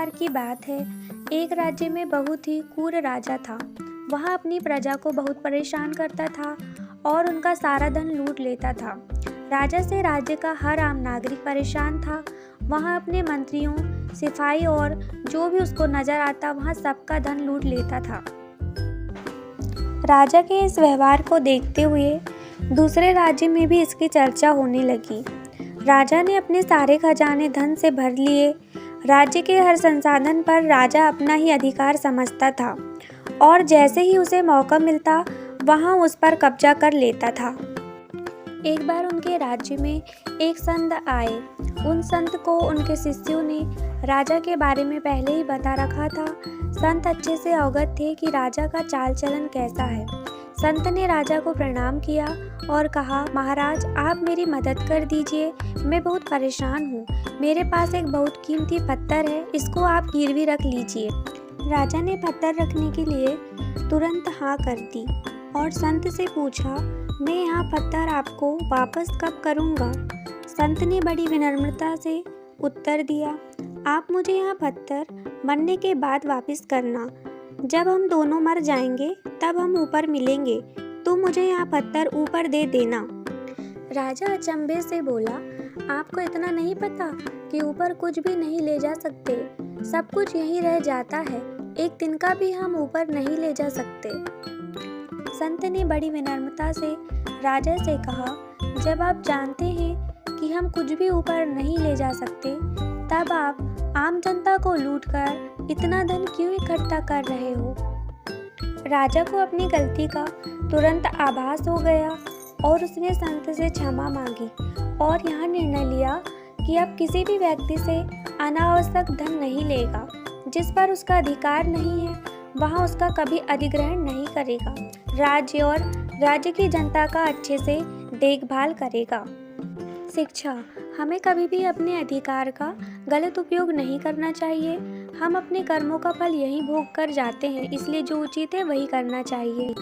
बार की बात है, एक राज्य में बहुत ही क्रूर राजा था। वह अपनी प्रजा को बहुत परेशान करता था और उनका सारा धन लूट लेता था। राजा से राज्य का हर आम नागरिक परेशान था। वह अपने मंत्रियों, सिपाही और जो भी उसको नजर आता वह सबका धन लूट लेता था। राजा के इस व्यवहार को देखते हुए दूसरे राज्य में भी इसकी चर्चा होने लगी। राजा ने अपने सारे खजाने धन से भर लिए। राज्य के हर संसाधन पर राजा अपना ही अधिकार समझता था और जैसे ही उसे मौका मिलता वहाँ उस पर कब्जा कर लेता था। एक बार उनके राज्य में एक संत आए। उन संत को उनके शिष्यों ने राजा के बारे में पहले ही बता रखा था। संत अच्छे से अवगत थे कि राजा का चाल चलन कैसा है। संत ने राजा को प्रणाम किया और कहा, महाराज आप मेरी मदद कर दीजिए, मैं बहुत परेशान हूँ। मेरे पास एक बहुत कीमती पत्थर है, इसको आप गिरवी रख लीजिए। राजा ने पत्थर रखने के लिए तुरंत हाँ कर दी और संत से पूछा, मैं यहाँ पत्थर आपको वापस कब करूँगा? संत ने बड़ी विनम्रता से उत्तर दिया, आप मुझे यहाँ पत्थर मरने के बाद वापस करना। जब हम दोनों मर जाएंगे तब हम ऊपर मिलेंगे, तो मुझे यहाँ पत्थर ऊपर दे देना। राजा अचंभे से बोला, आपको इतना नहीं पता कि ऊपर कुछ भी नहीं ले जा सकते, सब कुछ यहीं रह जाता है, एक तिनका भी हम ऊपर नहीं ले जा सकते। संत ने बड़ी विनम्रता से राजा से कहा, जब आप जानते हैं कि हम कुछ भी ऊपर नहीं ले जा सकते, तब आप आम जनता को लूटकर इतना धन क्यों इकट्ठा कर रहे हो? राजा को अपनी गलती का तुरंत आभास हो गया और उसने संत से क्षमा मांगी और यह निर्णय लिया कि अब किसी भी व्यक्ति से अनावश्यक धन नहीं लेगा। जिस पर उसका अधिकार नहीं है वहाँ उसका कभी अधिग्रहण नहीं करेगा। राज्य और राज्य की जनता का अच्छे से देखभाल करेगा। शिक्षा, हमें कभी भी अपने अधिकार का गलत उपयोग नहीं करना चाहिए। हम अपने कर्मों का फल यहीं भोग कर जाते हैं, इसलिए जो उचित है वही करना चाहिए।